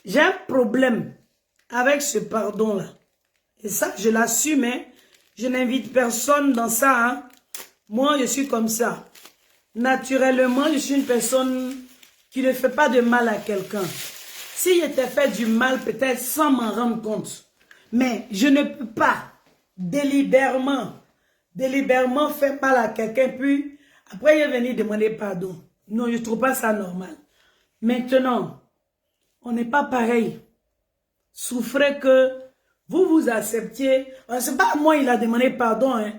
J'ai un problème avec ce pardon-là. Et ça, je l'assume, hein. Je n'invite personne dans ça, hein. Moi, je suis comme ça. Naturellement, je suis une personne qui ne fait pas de mal à quelqu'un. Si je t'ai fait du mal, peut-être sans m'en rendre compte. Mais je ne peux pas délibérément faire mal à quelqu'un, puis après il est venu demander pardon. Non, je ne trouve pas ça normal. Maintenant, on n'est pas pareil. Souffrez que vous acceptiez. C'est pas à moi il a demandé pardon. Hein.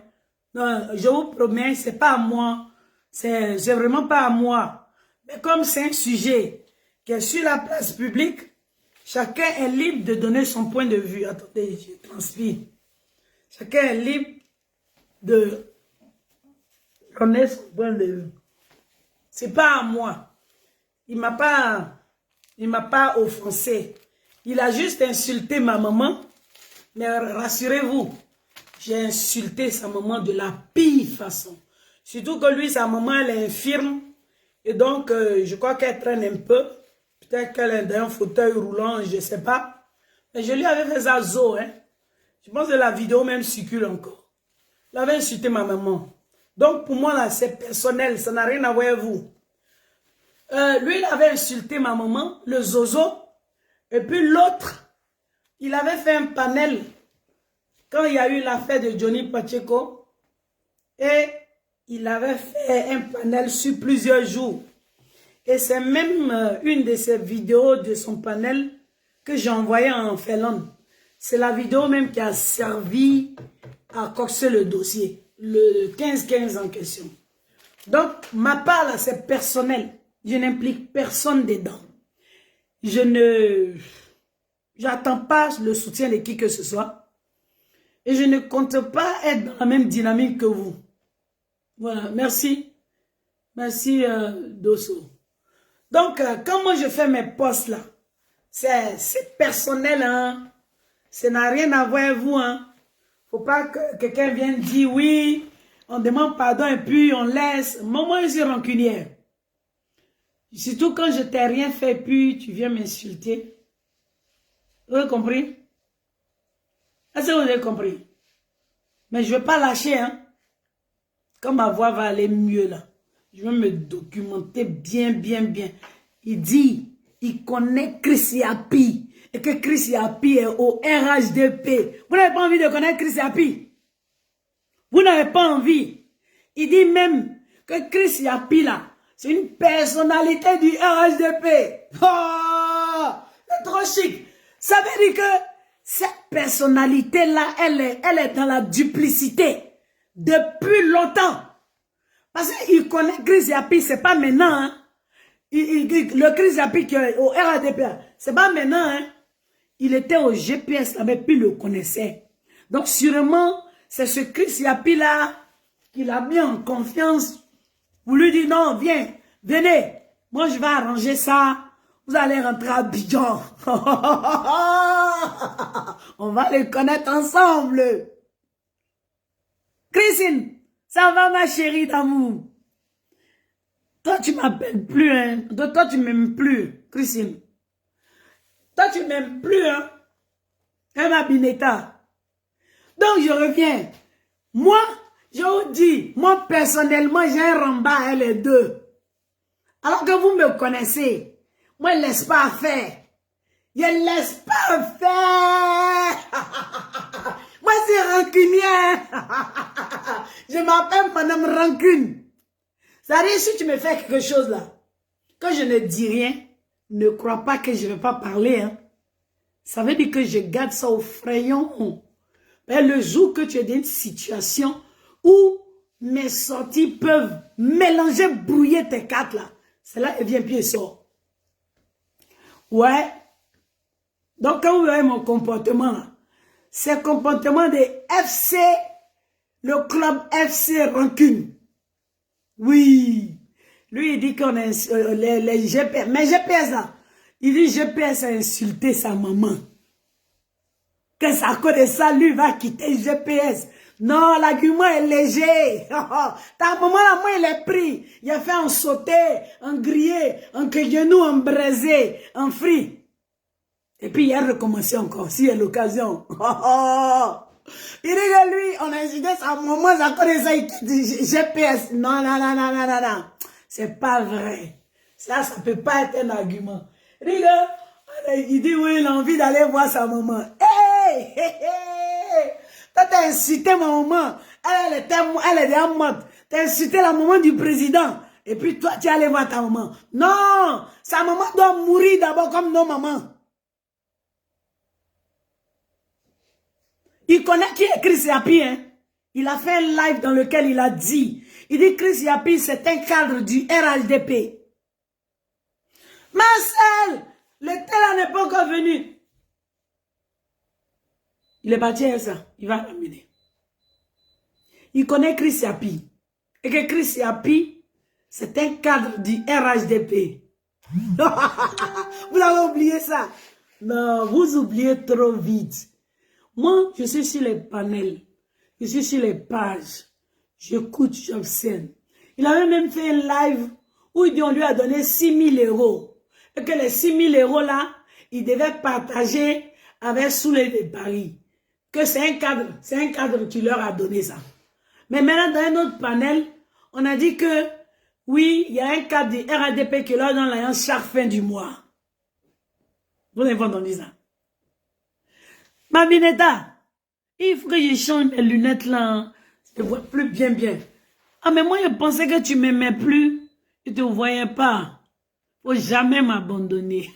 Non, je vous promets, c'est pas à moi. C'est vraiment pas à moi. Mais comme c'est un sujet qui est sur la place publique, chacun est libre de donner son point de vue. Attendez, je transpire. Chacun est libre de donner son point de vue. C'est pas à moi. Il m'a pas offensé. Il a juste insulté ma maman. Mais rassurez-vous, j'ai insulté sa maman de la pire façon. Surtout que lui, sa maman, elle est infirme. Et donc, je crois qu'elle traîne un peu. Peut-être qu'elle est dans un fauteuil roulant, je ne sais pas. Mais je lui avais fait ça zo, hein. Je pense que la vidéo même circule encore. Il avait insulté ma maman. Donc, pour moi, là, c'est personnel. Ça n'a rien à voir avec vous. Lui, il avait insulté ma maman, le zozo. Et puis l'autre, il avait fait un panel quand il y a eu l'affaire de Johnny Pacheco. Et il avait fait un panel sur plusieurs jours. Et c'est même une de ces vidéos de son panel que j'ai envoyée en Finlande. C'est la vidéo même qui a servi à coxer le dossier. Le 15-15 en question. Donc, ma part là, c'est personnel. Je n'implique personne dedans. J'attends pas le soutien de qui que ce soit. Et je ne compte pas être dans la même dynamique que vous. Voilà, merci. Merci, Dosso. Donc, quand moi je fais mes posts là, c'est personnel, hein. Ça n'a rien à voir avec vous, hein. Faut pas que quelqu'un vienne dire oui, on demande pardon et puis on laisse. Moi, je suis rancunière. Surtout quand je t'ai rien fait, puis tu viens m'insulter. Vous avez compris? Est-ce que vous avez compris? Mais je ne vais pas lâcher, hein. Quand ma voix va aller mieux, là, je vais me documenter bien. Il dit, il connaît Chris Yapi. Et que Chris Yapi est au RHDP. Vous n'avez pas envie de connaître Chris Yapi? Vous n'avez pas envie. Il dit même que Chris Yapi, là, c'est une personnalité du RHDP. Oh, c'est trop chic. Ça veut dire que cette personnalité-là, elle est dans la duplicité depuis longtemps. Parce qu'il connaît Chris Yapi, c'est pas maintenant. Hein. Le Chris Yapi qui est au RHDP, c'est pas maintenant. Hein. Il était au GPS, mais puis il le connaissait. Donc sûrement, c'est ce Chris Yapi-là qu'il a mis en confiance. Vous lui dites non, viens, venez. Moi, je vais arranger ça. Vous allez rentrer à Abidjan. On va les connaître ensemble. Christine, ça va ma chérie d'amour? Toi, tu m'appelles plus, hein? Toi, tu m'aimes plus, Christine. Toi, tu m'aimes plus, hein? Emma Bineta. Donc, je reviens. Moi, je vous dis, moi, personnellement, j'ai un ramba à les deux. Alors que vous me connaissez, moi, je ne laisse pas faire. Je ne laisse pas faire. Moi, c'est rancunière. Je m'appelle Madame Rancune. C'est-à-dire, si tu me fais quelque chose là, que je ne dis rien, ne crois pas que je ne vais pas parler. Hein. Ça veut dire que je garde ça au frayon. Mais le jour que tu es dans une situation où mes sorties peuvent mélanger, brouiller tes cartes là, c'est là qu'elle vient puis elle sort. Ouais. Donc, quand vous voyez mon comportement là, c'est le comportement de FC, le club FC Rancune. Oui. Lui, il dit qu'on a les GPS. Mais GPS là, il dit GPS a insulté sa maman. Que ça, à cause de ça, lui va quitter GPS. Non, l'argument est léger. Ta maman, là, moi, il est pris. Il a fait en sauté, en grillé, en genou, en braisé, en frit. Et puis, il a recommencé encore, s'il y a l'occasion. Il dit que lui, on a insulté sa maman, ça connaît ça, il dit GPS. Non, non, non, non, non, non, non. C'est pas vrai. Ça peut pas être un argument. Il dit, oui, il a envie d'aller voir sa maman. Hey, hey, hey. Toi, t'as insulté ma maman. Elle est déjà morte. T'as insulté la maman du président. Et puis toi, tu es allé voir ta maman. Non, sa maman doit mourir d'abord comme nos mamans. Il connaît qui est Chris Yapi, hein? Il a fait un live dans lequel il a dit, il dit Chris Yapi, c'est un cadre du RHDP. Marcel, le tel n'est pas encore venu. Il est parti avec ça, il va l'amener. Il connaît Chris Yapi. Et que Chris Yapi, c'est un cadre du RHDP. Vous avez oublié ça? Non, vous oubliez trop vite. Moi, je suis sur les panels, je suis sur les pages, j'écoute, j'observe. Il avait même fait un live où il dit on lui a donné 6 000 €. Et que les 6 000 € là, il devait partager avec Souley de Paris. Que c'est un cadre qui leur a donné ça. Mais maintenant, dans un autre panel, on a dit que, oui, il y a un cadre du RADP qui leur donne l'alliance chaque fin du mois. Vous n'avez pas entendu ça? Ma Binetta, il faut que je change mes lunettes là. Je ne vois plus bien. Ah, mais moi, je pensais que tu ne m'aimais plus. Je ne te voyais pas. Il ne faut jamais m'abandonner.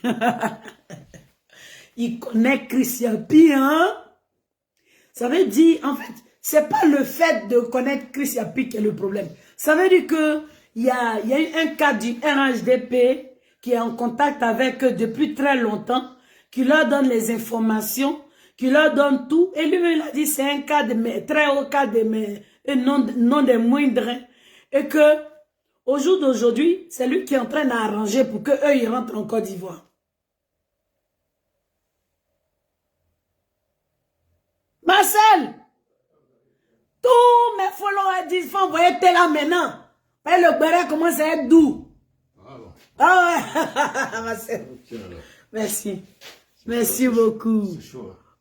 Il connaît Chris Yapi, hein? Ça veut dire, en fait, c'est pas le fait de connaître Chris Yapi qui est le problème. Ça veut dire que il y a un cas du RHDP qui est en contact avec eux depuis très longtemps, qui leur donne les informations, qui leur donne tout. Et lui, il a dit c'est un cas de très haut cas de non des moindres. Et que au jour d'aujourd'hui, c'est lui qui est en train d'arranger pour qu'eux ils rentrent en Côte d'Ivoire. Marcel, tous mes followers disent faut envoyer tel là maintenant. Et le béret commence à être doux. Ah bon. Ah ouais. Marcel. Merci. Merci beaucoup.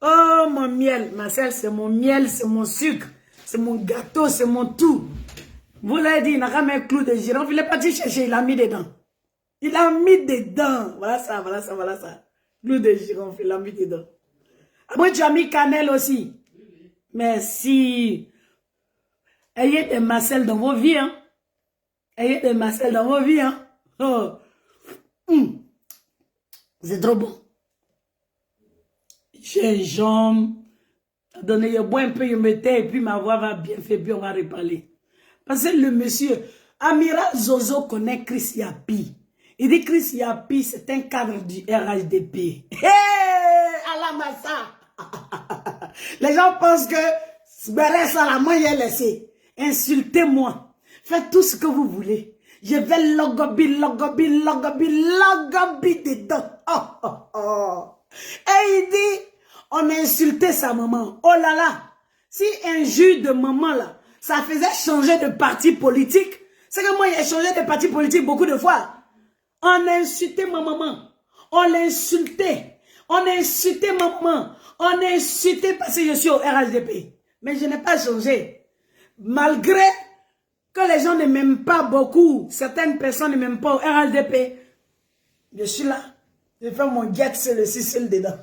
Oh mon miel. Marcel, c'est mon miel, c'est mon sucre. C'est mon gâteau, c'est mon tout. Vous l'avez dit, il n'a pas mis un clou de girofle. Il est parti chercher, il a mis dedans. Il a mis dedans. Voilà ça, voilà ça, voilà ça. Clou de girofle, il a mis dedans. Après, tu as mis cannelle aussi. Merci. Ayez des Marcel dans vos vies, hein. Ayez des Marcel dans vos vies, hein. Oh. C'est trop bon. Gingembre. Donnez, je bois un peu, je me tais, et puis ma voix va bien faire, puis on va reparler. Parce que le monsieur, Amiral Zozo connaît Chris Yapi. Il dit Chris Yapi, c'est un cadre du RHDP. Hey, Alamassa. Les gens pensent que ça la main est laissée. Insultez-moi. Faites tout ce que vous voulez. Je vais logobi dedans. Oh, oh, oh. Et il dit, on a insulté sa maman. Oh là là. Si un jus de maman là, ça faisait changer de parti politique. C'est que moi, j'ai changé de parti politique beaucoup de fois. On a insulté ma maman. On l'a insulté. On a insulté ma maman. On a insulté parce que je suis au RHDP. Mais je n'ai pas changé. Malgré que les gens ne m'aiment pas beaucoup, certaines personnes ne m'aiment pas au RHDP, je suis là. Je fais mon get, c'est le Sicile dedans.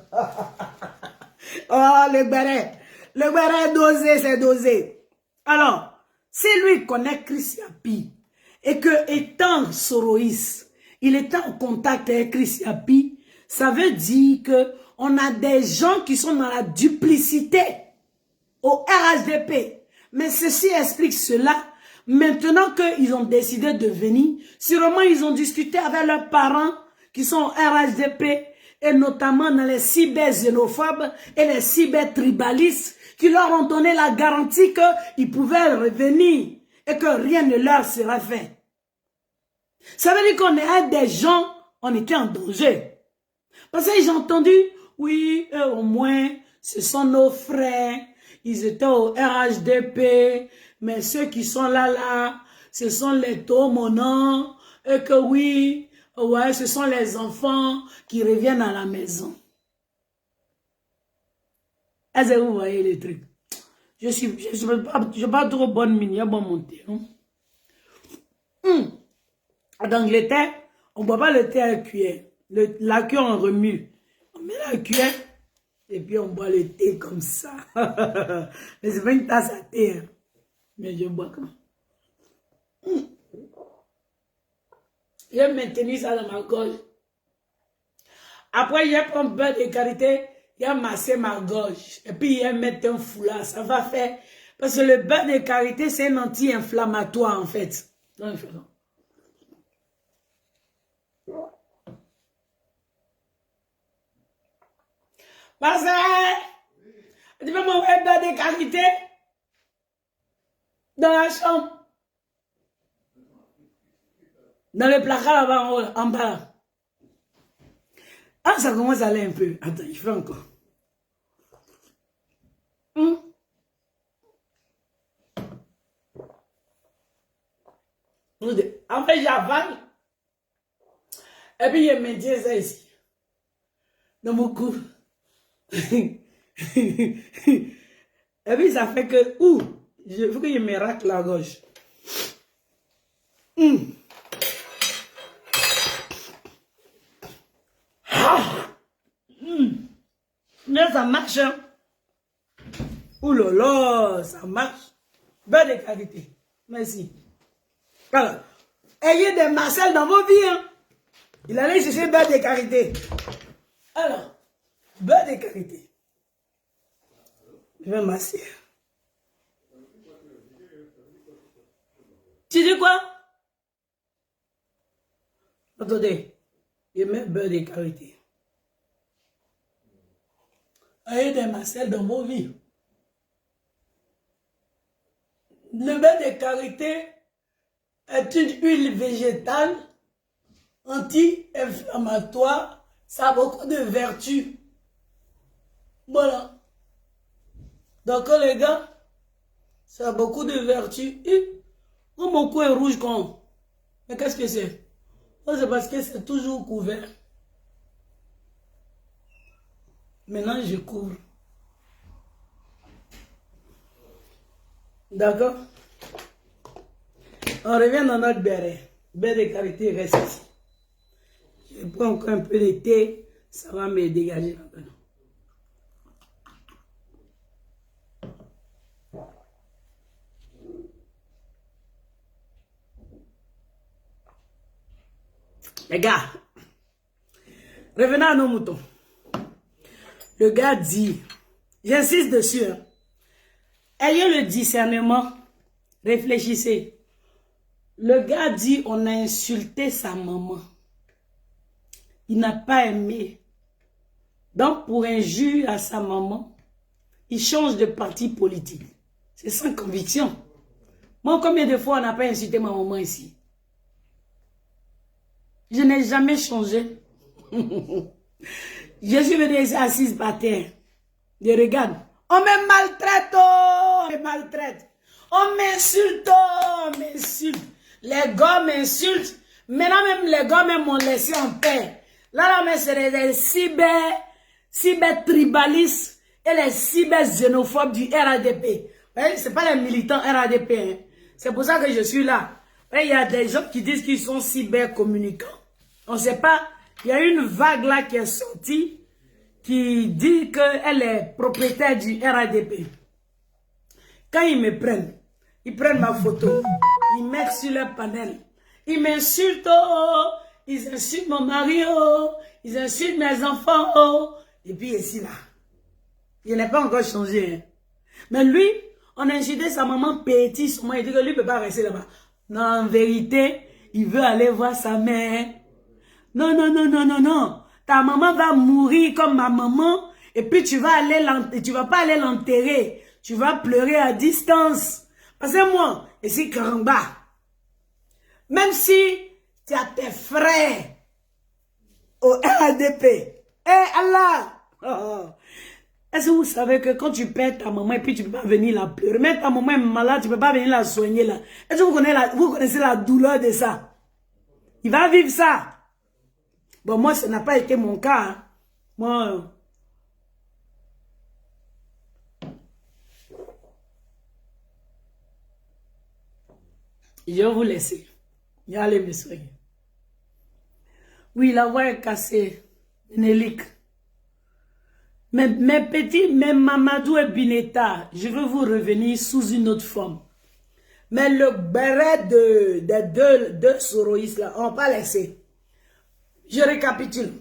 Oh, le béret. Le béret dosé, c'est dosé. Alors, si lui connaît Chris Yapi et que étant soroïste, il est en contact avec Chris Yapi, ça veut dire que on a des gens qui sont dans la duplicité au RHDP. Mais ceci explique cela. Maintenant qu'ils ont décidé de venir, sûrement ils ont discuté avec leurs parents qui sont au RHDP et notamment dans les cyber-xénophobes et les cyber-tribalistes qui leur ont donné la garantie qu'ils pouvaient revenir et que rien ne leur sera fait. Ça veut dire qu'on est des gens, on était en danger. Parce que j'ai entendu, oui, au moins, ce sont nos frères, ils étaient au RHDP, mais ceux qui sont là, ce sont les tomonants, et que oui, ouais, ce sont les enfants qui reviennent à la maison. Est-ce que vous voyez les trucs? Je suis pas trop bonne mine, il y a bon monter. Dans Angleterre, on ne boit pas le thé à la cuillère. La cuillère, on remue. On met la cuillère et puis on boit le thé comme ça. Mais c'est pas une tasse à thé. Hein. Mais je bois comme ça. J'ai maintenu ça dans ma gorge. Après, j'ai pris un beurre de karité, j'ai massé ma gorge. Et puis, j'ai mis un foulard. Ça va faire. Parce que le beurre de karité, c'est un anti-inflammatoire, en fait. Donc, parce que, tu peux m'envoyer beurre de karité dans la chambre. Dans le placard là-bas, en haut, en bas là. Ah, ça commence à aller un peu. Attends, je fais encore. En fait, j'avale. Et puis, je maintiens ça ici. Dans mon cou. Et puis, ça fait que, il faut que je me racle la gauche. Mais ça marche. Hein? Ouh là là, ça marche. Beurre de qualité. Merci. Alors, ayez des Marcel dans vos vies. Hein? Il allait chercher beurre de qualité. Alors, beurre de qualité. Je vais masser. Tu dis quoi? Attendez. Je mets beurre de qualité. Ayez des Marcel dans vos vies. Le beurre de karité est une huile végétale anti-inflammatoire. Ça a beaucoup de vertus. Voilà. Donc les gars, ça a beaucoup de vertus. Oh, mon cou est rouge quand. Mais qu'est-ce que c'est? Oh, c'est parce que c'est toujours couvert. Maintenant, je couvre. D'accord? On revient dans notre béret. Beurre de karité reste ici. Je prends encore un peu de thé. Ça va me dégager un peu. Les gars, revenons à nos moutons. Le gars dit, j'insiste dessus, hein, ayez le discernement, réfléchissez. Le gars dit, on a insulté sa maman. Il n'a pas aimé. Donc, pour injure à sa maman, il change de parti politique. C'est sans conviction. Moi, combien de fois on n'a pas insulté ma maman ici? Je n'ai jamais changé. Je suis venue ici assise par terre. Je regarde. On me maltraite, on me maltraite. On m'insulte, on m'insulte. Les gars m'insultent. Maintenant même les gars m'ont laissé en paix. Là, mais c'est les cyber-tribalistes et les cyber-xénophobes du RADP. Ce n'est pas les militants RADP. Hein. C'est pour ça que je suis là. Il y a des gens qui disent qu'ils sont cyber-communicants. On ne sait pas. Il y a une vague là qui est sortie qui dit qu'elle est propriétaire du RADP. Quand ils me prennent, ils prennent ma photo, ils mettent sur leur panel. Ils m'insultent, oh, ils insultent mon mari, oh, ils insultent mes enfants, oh. Et puis ici là, il n'est pas encore changé. Hein. Mais lui, on a insulté sa maman petit, il dit que lui ne peut pas rester là-bas. Non, en vérité, il veut aller voir sa mère. Non, non, non, non, non, non. Ta maman va mourir comme ma maman et puis tu vas pas aller l'enterrer. Tu vas pleurer à distance. Parce que moi, ici, Karamba, même si tu as tes frères au RADP, Allah, est-ce que vous savez que quand tu perds ta maman et puis tu ne peux pas venir la pleurer, même ta maman est malade, tu ne peux pas venir la soigner là. Est-ce que vous connaissez la douleur de ça? Il va vivre ça. Bon, moi, ça n'a pas été mon cas. Hein. Moi, Je vais vous laisser. Allez, me soigner. Oui, la voix est cassée. Nélique. Mes petits, mes Mamadou et Bineta, je veux vous revenir sous une autre forme. Mais le béret des deux soroïstes là, on va pas laisser. Je récapitule.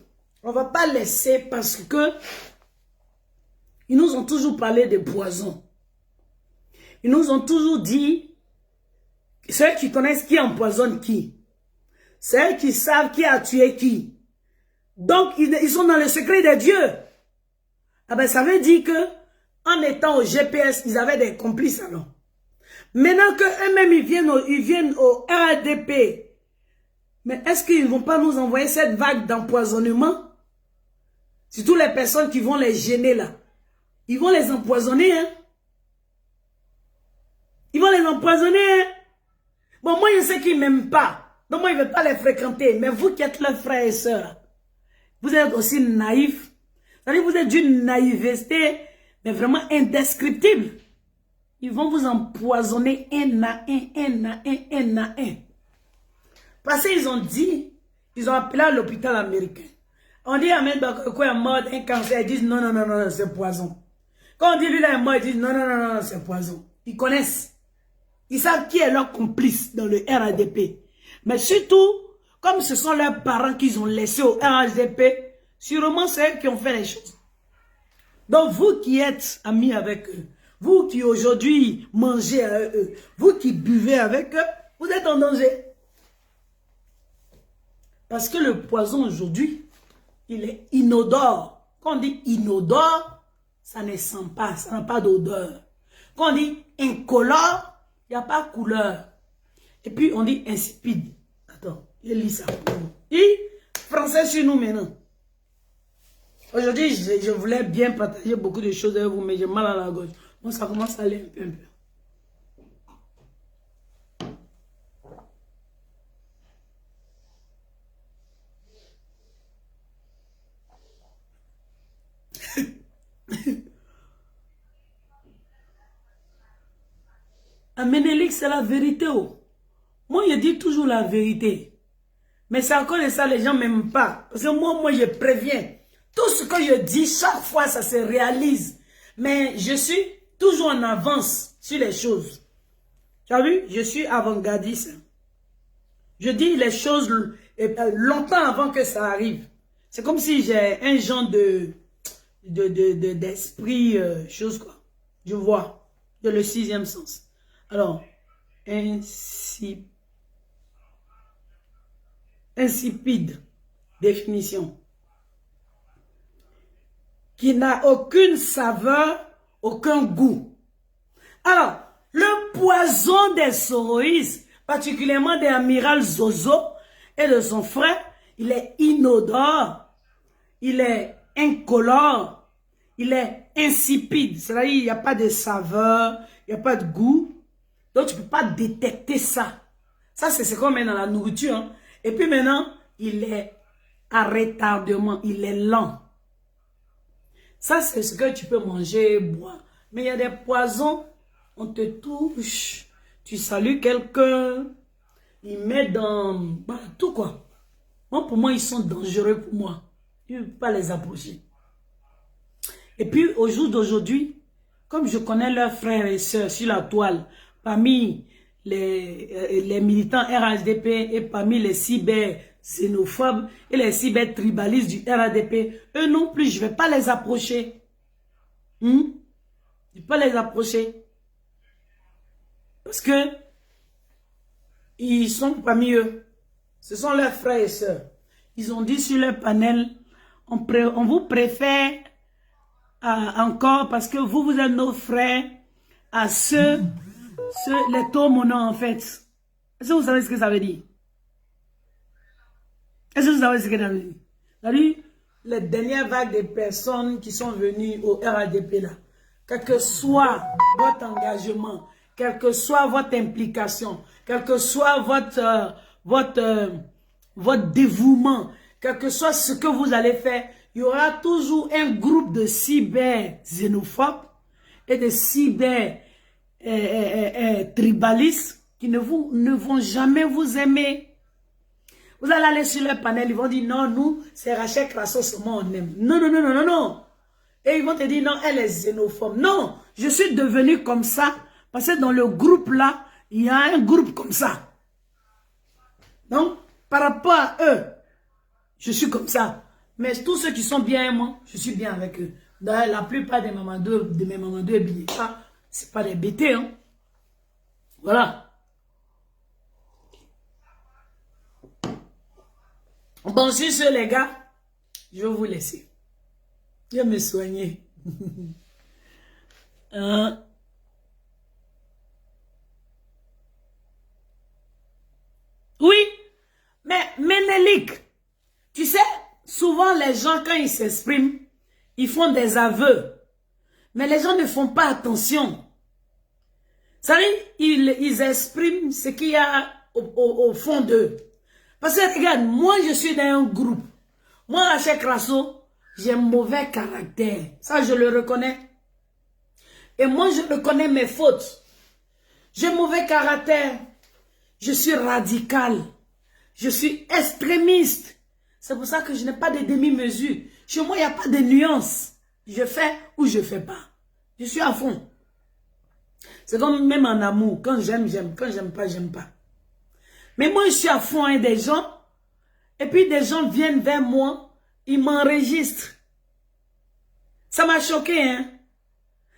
On va pas laisser parce que ils nous ont toujours parlé de poison. Ils nous ont toujours dit, ceux qui connaissent qui empoisonne qui. Ceux qui savent qui a tué qui. Donc, ils sont dans le secret de Dieu. Ah ben, ça veut dire que, en étant au GPS, ils avaient des complices alors. Maintenant qu'eux-mêmes, ils viennent au RADP, mais est-ce qu'ils ne vont pas nous envoyer cette vague d'empoisonnement? Surtout les personnes qui vont les gêner là. Ils vont les empoisonner, hein. Ils vont les empoisonner, hein. Bon, moi, je sais qu'ils ne m'aiment pas. Donc, moi, je ne vais pas les fréquenter. Mais vous qui êtes leurs frères et sœurs, vous êtes aussi naïfs. C'est-à-dire vous êtes d'une naïveté, mais vraiment indescriptible. Ils vont vous empoisonner un à un. Parce qu'ils ont dit, ils ont appelé à l'hôpital américain. On dit Ahmed Bakayoko est mort d'un cancer, ils disent non, c'est poison. Quand on dit lui là est mort, ils disent non, c'est poison. Ils connaissent. Ils savent qui est leur complice dans le RADP. Mais surtout, comme ce sont leurs parents qu'ils ont laissés au RADP, sûrement c'est eux qui ont fait les choses. Donc vous qui êtes amis avec eux, vous qui aujourd'hui mangez avec eux, vous qui buvez avec eux, vous êtes en danger. Parce que le poison aujourd'hui, il est inodore. Quand on dit inodore, ça ne sent pas, ça n'a pas d'odeur. Quand on dit incolore, il n'y a pas de couleur. Et puis on dit insipide. Attends, je lis ça. Et français sur nous maintenant. Aujourd'hui, je voulais bien partager beaucoup de choses avec vous, mais j'ai mal à la gorge. Bon, ça commence à aller un peu. Ménélique, c'est la vérité. Oh. Moi, je dis toujours la vérité. Mais c'est encore ça, les gens ne m'aiment pas. Parce que moi, je préviens. Tout ce que je dis, chaque fois, ça se réalise. Mais je suis toujours en avance sur les choses. Tu as vu? Je suis avant-gardiste. Je dis les choses longtemps avant que ça arrive. C'est comme si j'ai un genre d'esprit, chose quoi. Je vois. De le sixième sens. Alors, insipide, définition. Qui n'a aucune saveur, aucun goût. Alors, le poison des soroïstes, particulièrement des amiral Zozo et de son frère, il est inodore, il est incolore, il est insipide. C'est-à-dire, il n'y a pas de saveur, il n'y a pas de goût. Donc, tu ne peux pas détecter ça. Ça, c'est comme dans la nourriture. Hein. Et puis maintenant, il est à retardement, il est lent. Ça, c'est ce que tu peux manger, boire. Mais il y a des poisons, on te touche, tu salues quelqu'un, il met dans... Voilà, tout quoi. Moi, pour moi, ils sont dangereux pour moi. Je ne peux pas les approcher. Et puis, au jour d'aujourd'hui, comme je connais leurs frères et sœurs sur la toile, parmi les militants RHDP et parmi les cyber-xénophobes et les cyber-tribalistes du RHDP, eux non plus, je ne vais pas les approcher. Je ne vais pas les approcher. Parce que ils sont parmi eux. Ce sont leurs frères et sœurs. Ils ont dit sur leur panel, on vous préfère encore parce que vous êtes nos frères à ceux les tomonants en fait. Est-ce que vous savez ce que ça veut dire? Est-ce que vous savez ce que ça veut dire? C'est-à-dire, les dernières vagues de personnes qui sont venues au RADP là, quel que soit votre engagement, quelle que soit votre implication, quel que soit votre dévouement, quel que soit ce que vous allez faire, il y aura toujours un groupe de cyber-xénophobes et de cyber-tribalistes qui ne vont jamais vous aimer. Vous allez aller sur leur panel, ils vont dire non, nous, c'est Rachel Crasso seulement on aime. Non, non, non, non, non, non. Et ils vont te dire non, elle est xénophobe. Non, je suis devenue comme ça parce que dans le groupe là, il y a un groupe comme ça. Donc, par rapport à eux, je suis comme ça. Mais tous ceux qui sont bien à moi, je suis bien avec eux. D'ailleurs, la plupart de mes mamans de billets, c'est pas des bêtés, hein. Voilà. Bon, sur ce, les gars, je vais vous laisser. Je vais me soigner. Oui, mais Ménélique, tu sais, souvent les gens, quand ils s'expriment, ils font des aveux. Mais les gens ne font pas attention. Ça veut dire, ils expriment ce qu'il y a au fond d'eux. Parce que regarde, moi je suis dans un groupe. Moi, Rachel Crasso, j'ai un mauvais caractère. Ça, je le reconnais. Et moi, je reconnais mes fautes. J'ai un mauvais caractère. Je suis radical. Je suis extrémiste. C'est pour ça que je n'ai pas de demi-mesure. Chez moi, il n'y a pas de nuance. Je fais ou je ne fais pas. Je suis à fond. C'est comme même en amour. Quand j'aime, j'aime. Quand j'aime pas, j'aime pas. Mais moi, je suis à fond hein, des gens. Et puis des gens viennent vers moi. Ils m'enregistrent. Ça m'a choqué. Hein?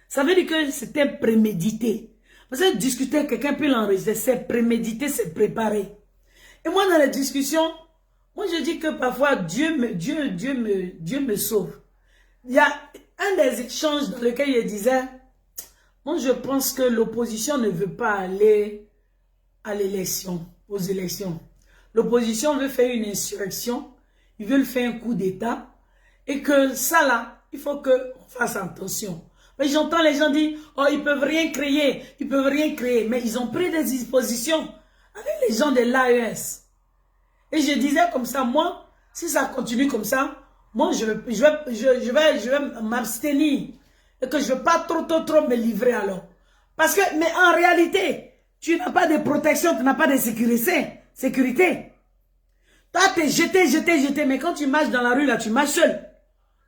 Ça veut dire que c'était prémédité. Parce que discuter avec quelqu'un peut l'enregistrer. C'est prémédité, c'est préparé. Et moi, dans les discussions, moi, je dis que parfois, Dieu me sauve. Il y a un des échanges dans lequel il disait, moi, je pense que l'opposition ne veut pas aller à l'élection, aux élections. L'opposition veut faire une insurrection, ils veulent faire un coup d'État, et que ça là, il faut qu'on fasse attention. Mais j'entends les gens dire, oh, ils peuvent rien créer, mais ils ont pris des dispositions avec les gens de l'AES. Et je disais comme ça, moi, si ça continue comme ça, moi, je vais m'abstenir. Et que je ne veux pas trop me livrer alors. Parce que, mais en réalité, tu n'as pas de protection, tu n'as pas de sécurité. Toi, tu es jeté. Mais quand tu marches dans la rue, là, tu marches seul.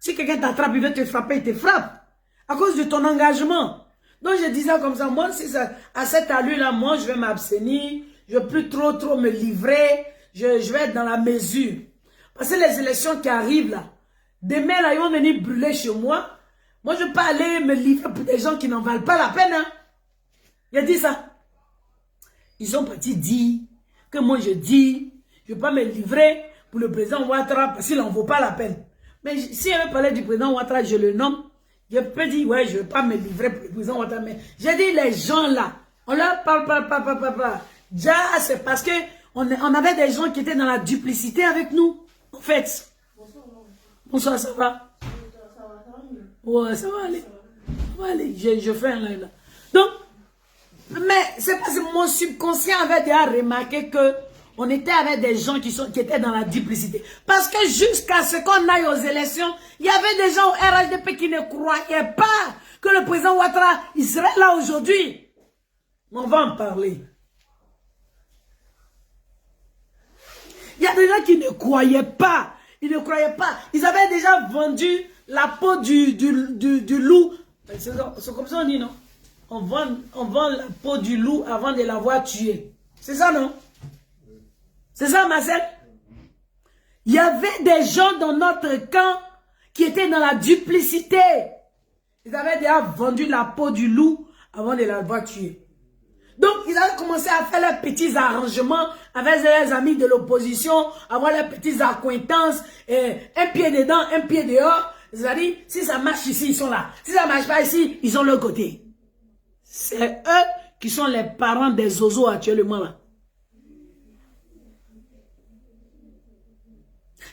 Si quelqu'un t'attrape, il veut te frapper, il te frappe. À cause de ton engagement. Donc, je disais comme ça, moi, si ça, à cette allure-là, moi, je vais m'abstenir. Je ne veux plus trop me livrer. Je vais être dans la mesure. Parce que les élections qui arrivent là, demain là, ils vont venir brûler chez moi. Moi, je ne veux pas aller me livrer pour des gens qui n'en valent pas la peine. Hein. Il a dit ça. Ils ont parti dire que moi je dis, je ne veux pas me livrer pour le président Ouattara parce qu'il n'en vaut pas la peine. Mais si elle parlait du président Ouattara, je le nomme. Je peux dire, ouais, je ne veux pas me livrer pour le président Ouattara. Mais j'ai dit, les gens là, on leur parle. Déjà, c'est parce que on avait des gens qui étaient dans la duplicité avec nous. En fait. Bonsoir, ça va? Ouais, ça va aller. Ça va aller. Je fais un live là. Donc, mais c'est parce que mon subconscient avait déjà remarqué que on était avec des gens qui étaient dans la duplicité. Parce que jusqu'à ce qu'on aille aux élections, il y avait des gens au RHDP qui ne croyaient pas que le président Ouattara, il serait là aujourd'hui. On va en parler. Il y a des gens qui ne croyaient pas. Ils ne croyaient pas. Ils avaient déjà vendu la peau du loup. C'est comme ça on dit, non? On vend la peau du loup avant de l'avoir tué. C'est ça, non? C'est ça, Marcel? Il y avait des gens dans notre camp qui étaient dans la duplicité. Ils avaient déjà vendu la peau du loup avant de l'avoir tué. Donc, ils avaient commencé à faire leurs petits arrangements avec leurs amis de l'opposition, avoir leurs petites accointances, un pied dedans, un pied dehors. C'est-à-dire, si ça marche ici, ils sont là. Si ça ne marche pas ici, ils sont de l'autre côté. C'est eux qui sont les parents des zozos actuellement là.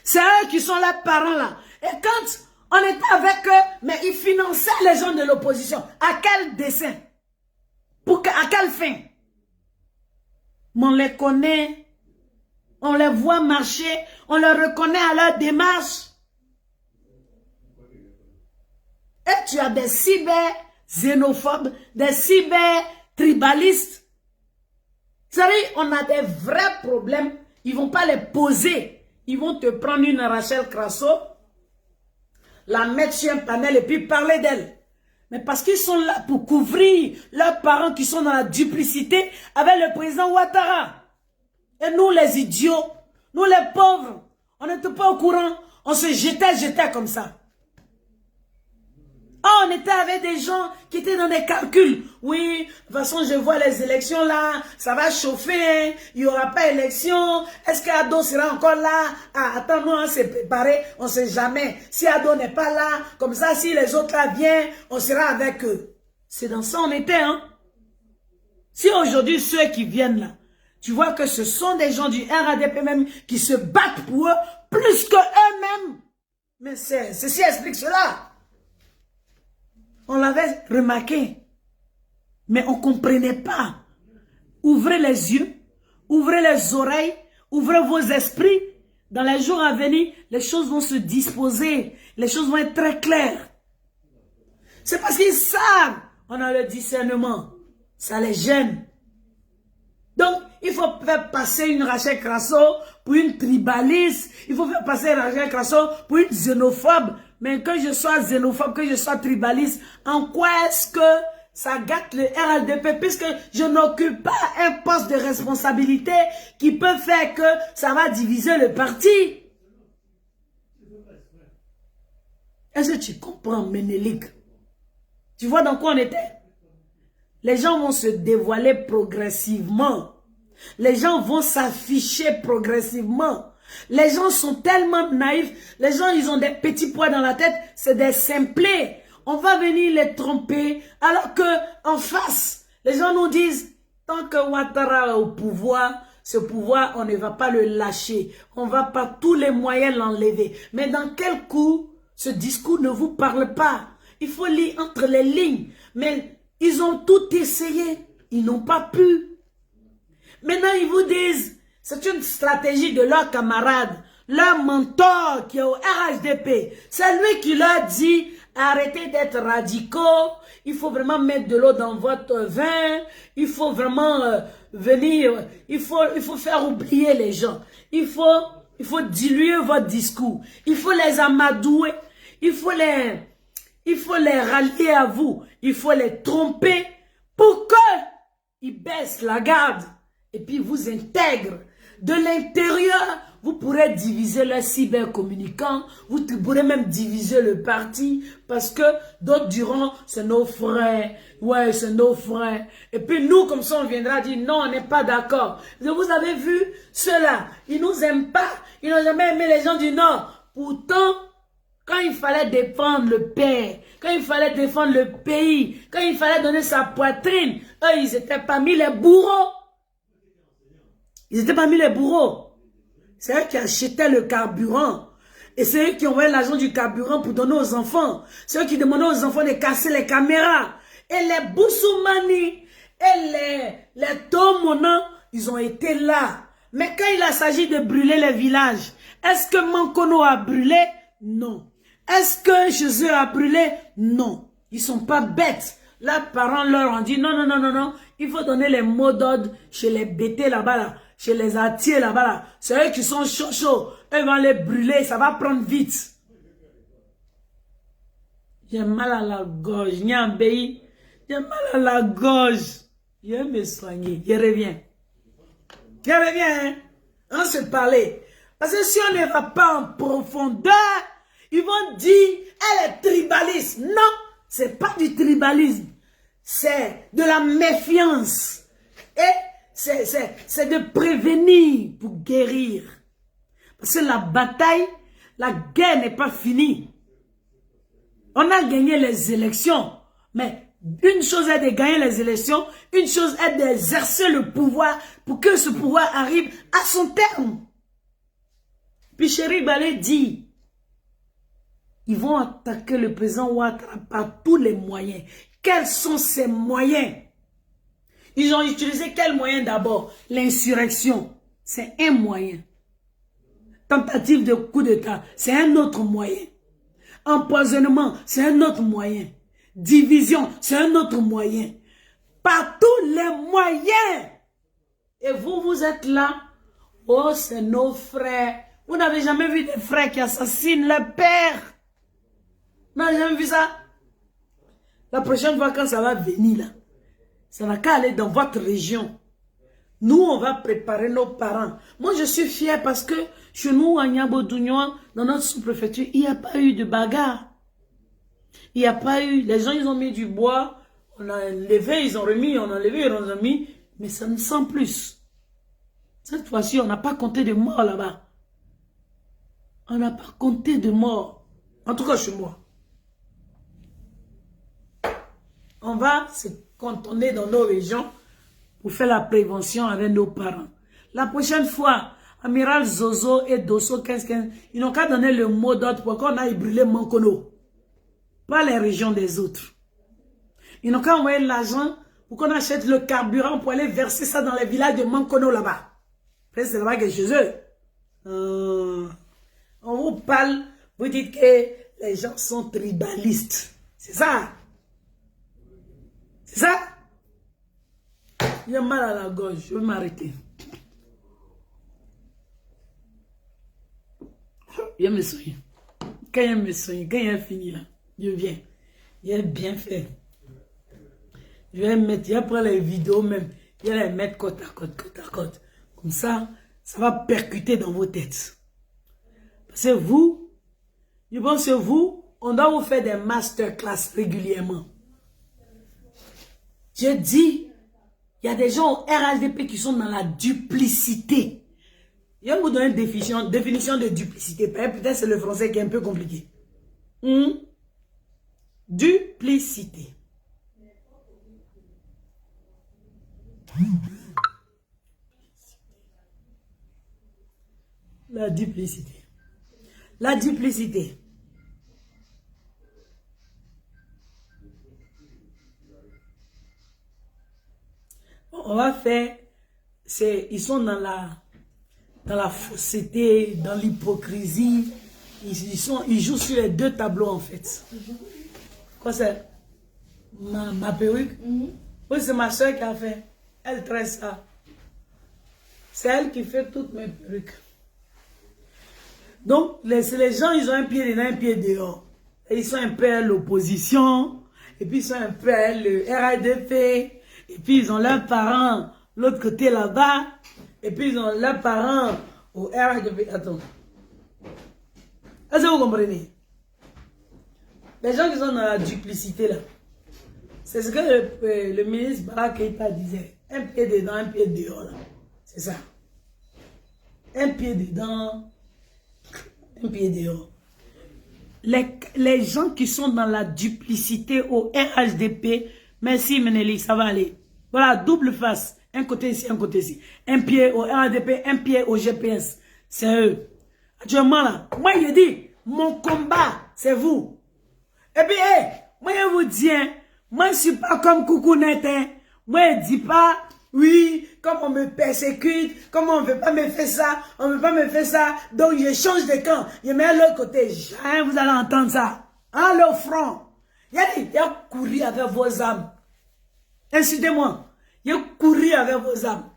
C'est eux qui sont les parents là. Et quand on était avec eux, mais ils finançaient les gens de l'opposition. À quel dessein? À quelle fin? On les connaît, on les voit marcher, on les reconnaît à leur démarche. Et tu as des cyber-xénophobes, des cyber-tribalistes. Vous savez, on a des vrais problèmes. Ils ne vont pas les poser. Ils vont te prendre une Rachel Crasso, la mettre sur un panel et puis parler d'elle. Mais parce qu'ils sont là pour couvrir leurs parents qui sont dans la duplicité avec le président Ouattara. Et nous, les idiots, nous, les pauvres, on n'était pas au courant. On se jetait comme ça. Ah, on était avec des gens qui étaient dans des calculs. Oui, de toute façon, je vois les élections là, ça va chauffer, hein. Il n'y aura pas élection. Est-ce qu'Ado sera encore là? Ah, attends, nous, on s'est préparé, on ne sait jamais. Si Ado n'est pas là, comme ça, si les autres là viennent, on sera avec eux. C'est dans ça on était, hein. Si aujourd'hui, ceux qui viennent là, tu vois que ce sont des gens du RADP même qui se battent pour eux plus que eux-mêmes. Mais ceci explique cela. On l'avait remarqué, mais on ne comprenait pas. Ouvrez les yeux, ouvrez les oreilles, ouvrez vos esprits. Dans les jours à venir, les choses vont se disposer. Les choses vont être très claires. C'est parce qu'ils savent. On a le discernement. Ça les gêne. Donc, il faut faire passer une Rachel Crasso pour une tribaliste. Il faut faire passer une Rachel Crasso pour une xénophobe. Mais que je sois xénophobe, que je sois tribaliste, en quoi est-ce que ça gâte le RLDP? Puisque je n'occupe pas un poste de responsabilité qui peut faire que ça va diviser le parti. Est-ce que tu comprends, Ménélique? Tu vois dans quoi on était? Les gens vont se dévoiler progressivement. Les gens vont s'afficher progressivement. Les gens sont tellement naïfs. Les gens, ils ont des petits pois dans la tête. C'est des simplés. On va venir les tromper. Alors que en face, les gens nous disent, tant que Ouattara est au pouvoir, ce pouvoir, on ne va pas le lâcher. On va par tous les moyens l'enlever. Mais dans quel coup, ce discours ne vous parle pas? Il faut lire entre les lignes. Mais ils ont tout essayé. Ils n'ont pas pu. Maintenant, ils vous disent, c'est une stratégie de leur camarade, leur mentor qui est au RHDP. C'est lui qui leur dit, arrêtez d'être radicaux, il faut vraiment mettre de l'eau dans votre vin, il faut vraiment venir, il faut faire oublier les gens. Il faut diluer votre discours, il faut les amadouer, il faut les rallier à vous, il faut les tromper pour qu'ils baissent la garde et puis vous intègrent. De l'intérieur, vous pourrez diviser les cybercommunicants, vous pourrez même diviser le parti, parce que d'autres diront, c'est nos frères, ouais, c'est nos frères. Et puis nous, comme ça, on viendra dire, non, on n'est pas d'accord. Vous avez vu, ceux-là, ils nous aiment pas, ils n'ont jamais aimé les gens du Nord. Pourtant, quand il fallait défendre le père, quand il fallait défendre le pays, quand il fallait donner sa poitrine, eux, ils étaient parmi les bourreaux. Ils étaient parmi les bourreaux. C'est eux qui achetaient le carburant. Et c'est eux qui envoyaient l'argent du carburant pour donner aux enfants. C'est eux qui demandaient aux enfants de casser les caméras. Et les Boussoumani et les Tomona, ils ont été là. Mais quand il a s'agit de brûler les villages, est-ce que Mankono a brûlé? Non. Est-ce que Jésus a brûlé? Non. Ils ne sont pas bêtes. Leurs parents leur ont dit non, non, non, non, non. Il faut donner les mots d'ordre chez les bêtés là-bas, là. Chez les attiers là-bas, là. C'est eux qui sont chauds. Eux vont les brûler, ça va prendre vite. J'ai mal à la gorge, Niambéi. J'ai mal à la gorge. Je vais me soigner, je reviens. Je reviens, hein. On se parlait. Parce que si on ne va pas en profondeur, ils vont dire, elle est tribaliste. Non, c'est pas du tribalisme. C'est de la méfiance. Et c'est de prévenir pour guérir. Parce que la bataille, la guerre n'est pas finie. On a gagné les élections. Mais une chose est de gagner les élections. Une chose est d'exercer le pouvoir pour que ce pouvoir arrive à son terme. Puis Chéri Balé dit, ils vont attaquer le président Ouattara par tous les moyens. Quels sont ces moyens? Ils ont utilisé quel moyen d'abord? L'insurrection, c'est un moyen. Tentative de coup d'État, c'est un autre moyen. Empoisonnement, c'est un autre moyen. Division, c'est un autre moyen. Par tous les moyens, Et vous, vous êtes là. Oh, c'est nos frères. Vous n'avez jamais vu des frères qui assassinent leur père? Vous n'avez jamais vu ça? La prochaine fois, quand ça va venir, là, ça n'a qu'à aller dans votre région. Nous, on va préparer nos parents. Moi, je suis fière parce que chez nous, à Niambo-Dougnois, dans notre sous-préfecture, il n'y a pas eu de bagarre. Il n'y a pas eu... Les gens, ils ont mis du bois, on a levé, ils ont remis, on a levé, ils ont remis, mais ça ne sent plus. Cette fois-ci, on n'a pas compté de morts là-bas. On n'a pas compté de morts. En tout cas, chez moi. On va se cantonner dans nos régions pour faire la prévention avec nos parents. La prochaine fois, Amiral Zozo et Dosso 1515, ils n'ont qu'à donner le mot d'ordre pour qu'on aille brûler Mankono. Pas les régions des autres. Ils n'ont qu'à envoyer l'argent pour qu'on achète le carburant pour aller verser ça dans les villages de Mankono là-bas. Après, c'est là-bas que chez eux. On vous parle, vous dites que les gens sont tribalistes. C'est ça? C'est ça? J'ai mal à la gorge, je vais m'arrêter. Je me souviens. Quand il me soigne, quand il a fini là, je viens. J'ai bien fait. Je vais mettre, je vais prendre les vidéos même, je vais les mettre côte à côte, côte à côte. Comme ça, ça va percuter dans vos têtes. Parce que vous, je pense que vous, on doit vous faire des masterclass régulièrement. Je dis, il y a des gens au RHDP qui sont dans la duplicité. Je vais vous donner une définition de duplicité. Peut-être c'est le français qui est un peu compliqué. Duplicité. La duplicité. La duplicité. On va faire, ils sont dans la fausseté, dans l'hypocrisie. Ils jouent sur les deux tableaux en fait. Quoi c'est? Ma perruque? Oui, c'est ma soeur qui a fait. Elle tresse ça. C'est elle qui fait toutes mes perruques. Donc, les gens, ils ont un pied dedans, un pied dehors. Et ils sont un peu à l'opposition. Et puis, ils sont un peu à le RADP. Et puis, ils ont leurs parents l'autre côté là-bas. Et puis, ils ont leurs parents au RADP. Attends. Est-ce que vous comprenez? Les gens qui sont dans la duplicité là. C'est ce que le ministre Bara Keïta disait. Un pied dedans, un pied dehors là. C'est ça. Un pied dedans, un pied dehors. Les gens qui sont dans la duplicité au RHDP, merci Meneli, ça va aller. Voilà, double face. Un côté ici, un côté ici. Un pied au RHDP, un pied au GPS. C'est eux. Actuellement là, moi je dis, mon combat, c'est vous. Et puis, moi je vous dis, moi je ne suis pas comme Coucou Net. Moi je dis pas, oui, comme on me persécute, comme on ne veut pas me faire ça, on ne veut pas me faire ça, donc je change de camp, je mets à l'autre côté. Jamais vous allez entendre ça. Allez au front. Il y a courir avec vos âmes. Insultez-moi. Il y a courir avec vos âmes.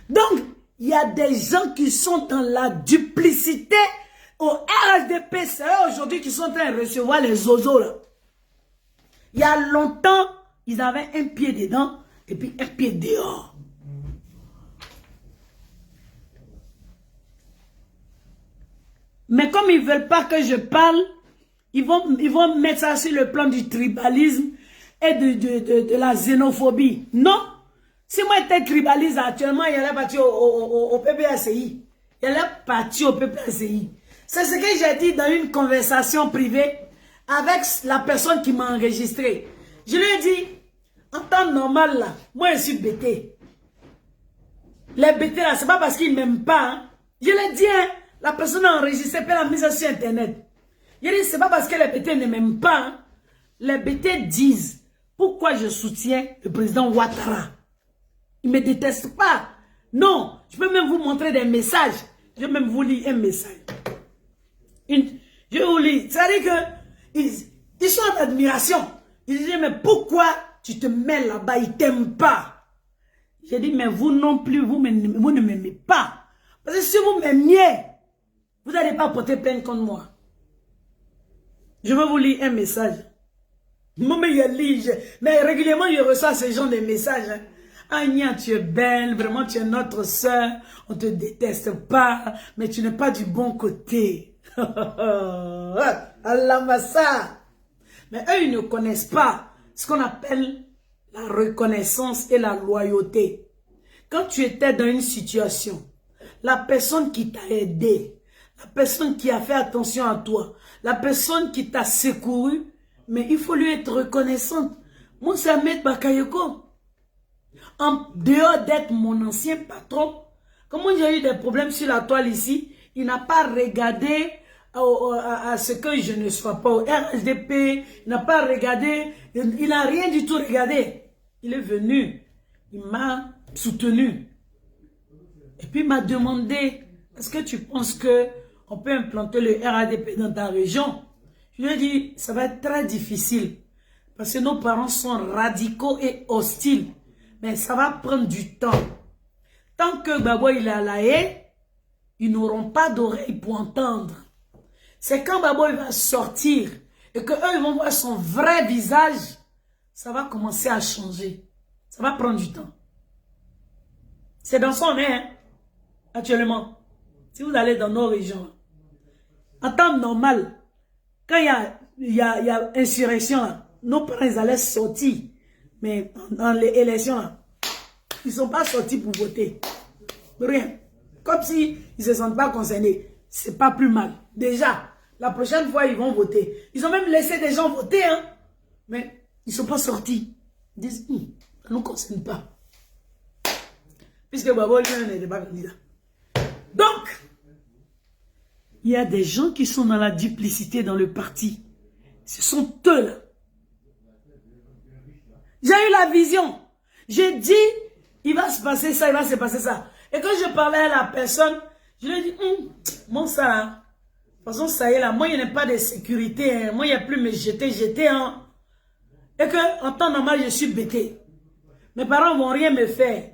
Donc, il y a des gens qui sont dans la duplicité au RHDP. C'est eux aujourd'hui qui sont en train de recevoir les oiseaux là. Il y a longtemps, ils avaient un pied dedans et puis un pied dehors. Mais comme ils ne veulent pas que je parle, ils vont mettre ça sur le plan du tribalisme et de la xénophobie. Non. Si moi j'étais tribaliste actuellement, il allait partir au PPACI. Il allait partir au PPACI. C'est ce que j'ai dit dans une conversation privée avec la personne qui m'a enregistré. Je lui ai dit, en temps normal là, moi je suis bêté. Les bêtés là, c'est pas parce qu'ils ne m'aiment pas. Hein. Je l'ai dit, hein, la personne a enregistré, puis elle a mis ça sur internet. Je lui ai dit, c'est pas parce que les bêtés ne m'aiment pas. Hein. Les bêtés disent, pourquoi je soutiens le président Ouattara. Il ne me déteste pas. Non, je peux même vous montrer des messages. Je vais même vous lire un message. Je vais vous lire. C'est-à-dire qu'ils sont en admiration. Ils disent, mais pourquoi tu te mets là-bas? Ils ne t'aiment pas. J'ai dit, mais vous non plus, vous ne m'aimez pas. Parce que si vous m'aimiez, vous n'allez pas porter plainte contre moi. Je vais vous lire un message. Mais régulièrement, je reçois ce genre de messages. Hein. Anya, tu es belle, vraiment, tu es notre soeur. On ne te déteste pas, mais tu n'es pas du bon côté. Allah massa. Mais eux, ils ne connaissent pas ce qu'on appelle la reconnaissance et la loyauté. Quand tu étais dans une situation, la personne qui t'a aidé, la personne qui a fait attention à toi, la personne qui t'a secouru, mais il faut lui être reconnaissante. Moi, c'est Ahmed Bakayoko. En dehors d'être mon ancien patron, comment j'ai eu des problèmes sur la toile ici, il n'a pas regardé à ce que je ne sois pas au RHDP, il n'a pas regardé, il n'a rien du tout regardé. Il est venu, il m'a soutenu. Et puis il m'a demandé, est-ce que tu penses qu'on peut implanter le RHDP dans ta région? Je lui ai dit, ça va être très difficile. Parce que nos parents sont radicaux et hostiles. Mais ça va prendre du temps. Tant que Babo il est à la haie, ils n'auront pas d'oreilles pour entendre. C'est quand Babo il va sortir et qu'eux ils vont voir son vrai visage, ça va commencer à changer. Ça va prendre du temps. C'est dans son nez, hein, actuellement. Si vous allez dans nos régions, en temps normal, quand il y a insurrection, là, nos parents ils allaient sortir. Mais dans les élections, là, ils ne sont pas sortis pour voter. Rien. Comme si ils ne se sentent pas concernés. C'est pas plus mal. Déjà, la prochaine fois, ils vont voter. Ils ont même laissé des gens voter, hein. Mais ils ne sont pas sortis. Ils disent, ça ne nous concerne pas. Puisque Babo lui n'était pas candidat. Donc, il y a des gens qui sont dans la duplicité dans le parti. Ce sont eux là. J'ai eu la vision. J'ai dit, il va se passer ça, il va se passer ça. Et quand je parlais à la personne, je lui ai dit, bon ça là, de toute façon ça y est là, moi il n'y a pas de sécurité, hein. Moi il n'y a plus me jeter, hein. Et que en temps normal je suis bêté. Mes parents ne vont rien me faire.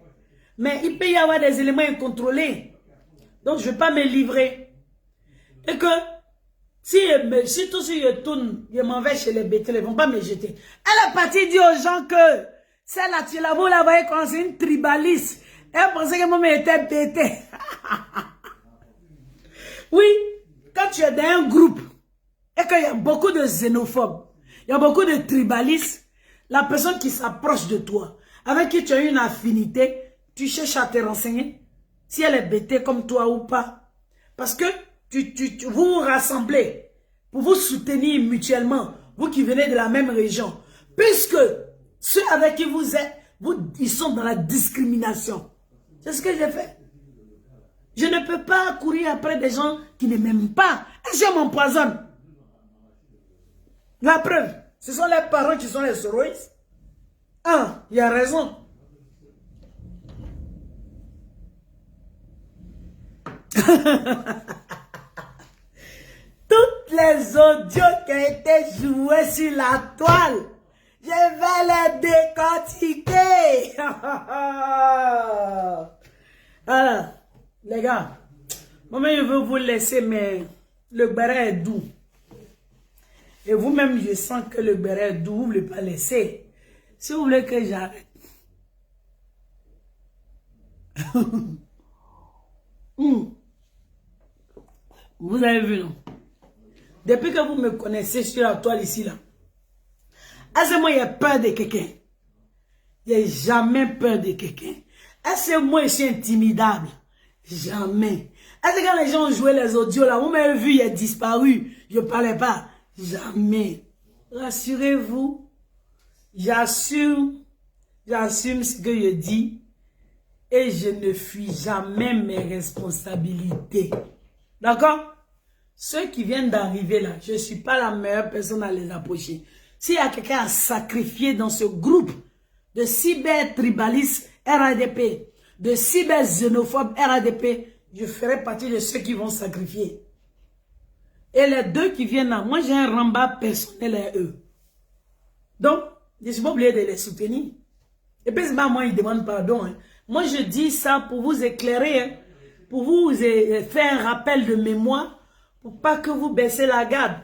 Mais il peut y avoir des éléments incontrôlés. Donc je ne vais pas me livrer. Et que, surtout si je tourne, je m'en vais chez les bêtés, ils ne vont pas me jeter. Elle est partie dire aux gens que, celle-là, tu la voyez quand c'est une tribaliste. Elle pensait que moi, était bêté. Oui, quand tu es dans un groupe, et qu'il y a beaucoup de xénophobes, il y a beaucoup de tribalistes, la personne qui s'approche de toi, avec qui tu as une affinité, tu cherches à te renseigner, si elle est bêtée comme toi ou pas. Parce que vous vous rassemblez pour vous soutenir mutuellement, vous qui venez de la même région. Puisque ceux avec qui vous êtes, ils sont dans la discrimination. C'est ce que j'ai fait. Je ne peux pas courir après des gens qui ne m'aiment pas. Et je m'empoisonne. La preuve, ce sont les parents qui sont les soroïstes. Ah, il y a raison. Toutes les audios qui ont été joués sur la toile, je vais les décortiquer. Alors, les gars, moi je veux vous laisser, mais le béret est doux. Et vous-même, je sens que le béret est doux, vous ne voulez pas laisser. Si vous voulez que j'arrête. Vous avez vu, non? Depuis que vous me connaissez sur la toile ici, là, est-ce que moi, j'ai peur de quelqu'un? J'ai jamais peur de quelqu'un. Est-ce que moi, je suis intimidable? Jamais. Est-ce que quand les gens ont joué les audios, là, vous m'avez vu, il est disparu, je ne parlais pas? Jamais. Rassurez-vous, j'assume ce que je dis et je ne fuis jamais mes responsabilités. D'accord? Ceux qui viennent d'arriver là, je ne suis pas la meilleure personne à les approcher. S'il y a quelqu'un à sacrifier dans ce groupe de cyber-tribalistes RADP, de cyber-xénophobes RADP, je ferai partie de ceux qui vont sacrifier. Et les deux qui viennent là, moi j'ai un rembat personnel à eux. Donc, je ne suis pas obligé de les soutenir. Et puis c'est pas moi, ils demandent pardon. Hein. Moi, je dis ça pour vous éclairer, hein, pour vous faire un rappel de mémoire, pour pas que vous baissez la garde.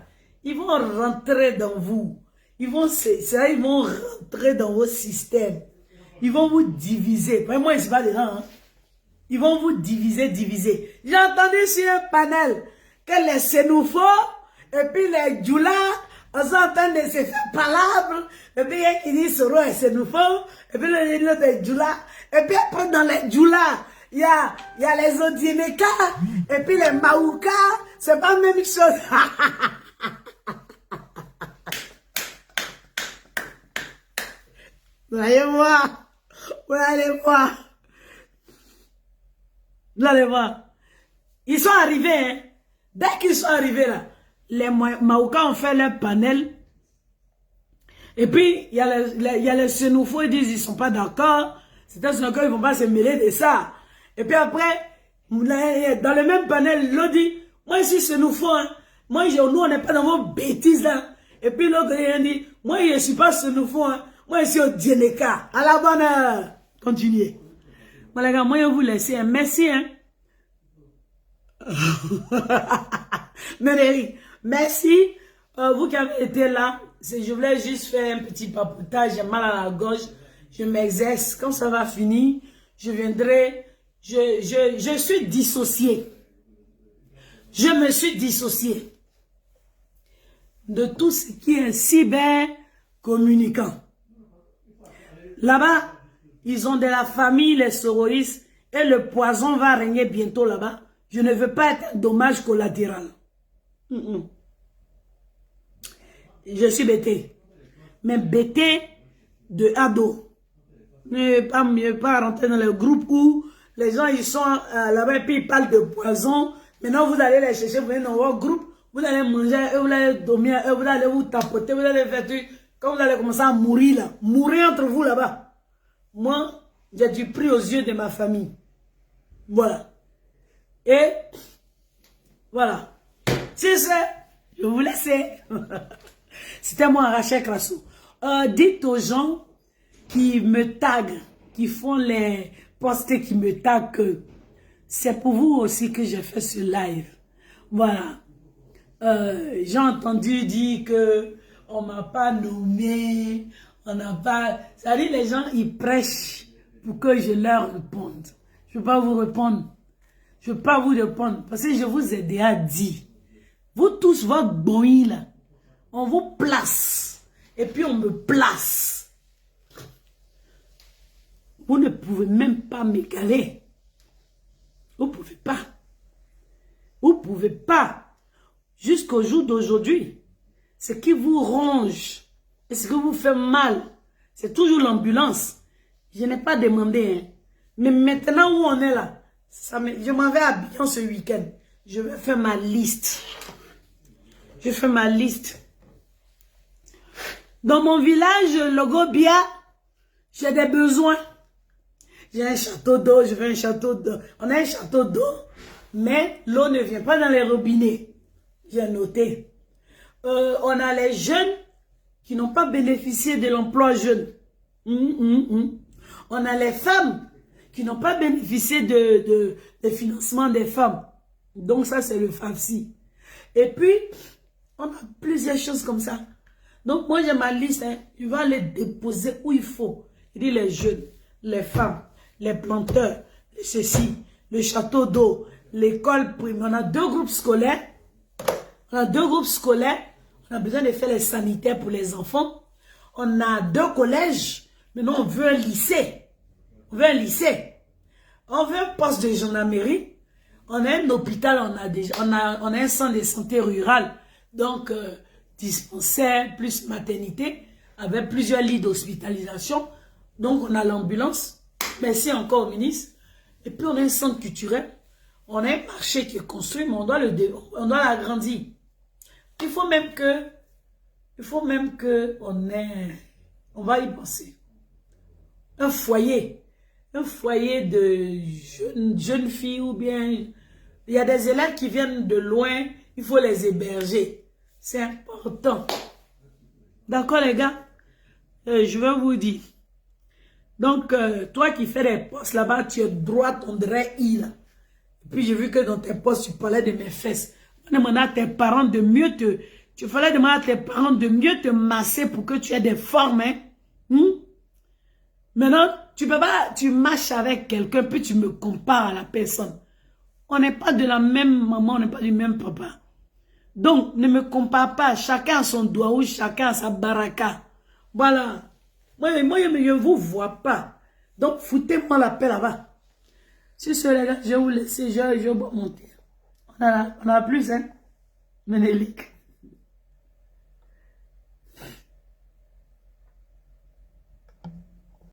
Ils vont rentrer dans vous. Ils vont rentrer dans vos systèmes. Ils vont vous diviser. Moi, je ne suis pas dedans. Hein. Ils vont vous diviser. J'ai entendu sur un panel que les Sénoufos et puis les Djoula, on s'entend de se faire palabres. Et puis il y a qui dit Soro et Sénoufos. Et puis l'autre est Djoula. Et puis après dans les Djoula, il y a les Odieneka. Et puis les Maouka. C'est pas la même chose. Vous allez voir. Vous allez voir. Vous allez voir. Ils sont arrivés. Hein. Dès qu'ils sont arrivés là, les Maouka ont fait leur panel. Et puis, il y a les Sénoufos, ils disent qu'ils ne sont pas d'accord. C'est un Sénoufo, ils ne vont pas se mêler de ça. Et puis après, dans le même panel, l'autre dit, moi je suis Sénoufo. Hein. Moi, nous, on n'est pas dans vos bêtises là. Et puis l'autre, il dit, moi je ne suis pas Sénoufo. Hein. Moi, je suis au Djeneka. À la bonne heure. Continuez. Bon, les gars, moi, je vais vous laisser. Merci. Hein. Merci. Vous qui avez été là. Je voulais juste faire un petit papotage. J'ai mal à la gorge. Je m'exerce. Quand ça va finir, je viendrai. Je suis dissocié. Je me suis dissocié de tout ce qui est cybercommunicant. Là-bas, ils ont de la famille, les sororistes, et le poison va régner bientôt là-bas. Je ne veux pas être un dommage collatéral. Je suis bêté. Mais bêté de ado. Ne pas rentrer dans le groupe où les gens ils sont là-bas et puis ils parlent de poison. Maintenant, vous allez les chercher, vous venez dans votre groupe, vous allez manger, vous allez dormir, vous allez vous tapoter, vous allez faire tout. Quand vous allez commencer à mourir là, mourir entre vous là-bas. Moi, j'ai du prix aux yeux de ma famille. Voilà. Et voilà. C'est ça. Je vous laisse. C'était moi, Rachel Krasso. Dites aux gens qui me taguent, qui font les posts qui me taguent que c'est pour vous aussi que j'ai fait ce live. Voilà. J'ai entendu dire que on m'a pas nommé, on n'a pas... C'est-à-dire les gens, ils prêchent pour que je leur réponde. Je ne peux pas vous répondre. Je ne peux pas vous répondre parce que je vous ai déjà dit. Vous tous, votre bruit là, on vous place. Et puis on me place. Vous ne pouvez même pas m'égaler. Vous ne pouvez pas. Vous ne pouvez pas. Jusqu'au jour d'aujourd'hui, ce qui vous ronge et ce qui vous fait mal, c'est toujours l'ambulance. Je n'ai pas demandé. Hein. Mais maintenant où on est là, je m'en vais à Abidjan ce week-end. Je vais faire ma liste. Je fais ma liste. Dans mon village, Logobia, j'ai des besoins. J'ai un château d'eau, je veux un château d'eau. On a un château d'eau, mais l'eau ne vient pas dans les robinets. J'ai noté. On a les jeunes qui n'ont pas bénéficié de l'emploi jeune. On a les femmes qui n'ont pas bénéficié de financement des femmes. Donc ça, c'est le FAFSI. Et puis, on a plusieurs choses comme ça. Donc moi, j'ai ma liste. Hein. Je vais les déposer où il faut. Il dit les jeunes, les femmes, les planteurs, ceci, le château d'eau, l'école primaire. On a 2 groupes scolaires. On a 2 groupes scolaires. On a besoin de faire les sanitaires pour les enfants. On a 2 collèges. Maintenant, on veut un lycée. On veut un lycée. On veut un poste de gendarmerie. On a un hôpital. On a un centre de santé rural. Donc, dispensaire plus maternité avec plusieurs lits d'hospitalisation. Donc, on a l'ambulance. Merci encore au ministre. Et puis, on a un centre culturel. On a un marché qui est construit, mais on doit l'agrandir. Il faut même que on va y penser. Un foyer de jeunes filles ou bien, il y a des élèves qui viennent de loin, il faut les héberger. C'est important. D'accord les gars? Je vais vous dire. Donc, toi qui fais des postes là-bas, tu es droite, on dirait I là. Et puis j'ai vu que dans tes postes, tu parlais de mes fesses. On demandait à tes parents de mieux te... Tu fallait demander à tes parents de mieux te masser pour que tu aies des formes. Hein? Maintenant, tu peux pas... Tu marches avec quelqu'un, puis tu me compares à la personne. On n'est pas de la même maman, on n'est pas du même papa. Donc, ne me compare pas. Chacun a son doigt ou chacun a sa baraka. Voilà. Moi, je ne vous vois pas. Donc, foutez-moi la paix là-bas. Si ce les gars, je vais vous laisser, je vais monter. On a plus, hein. Ménélique.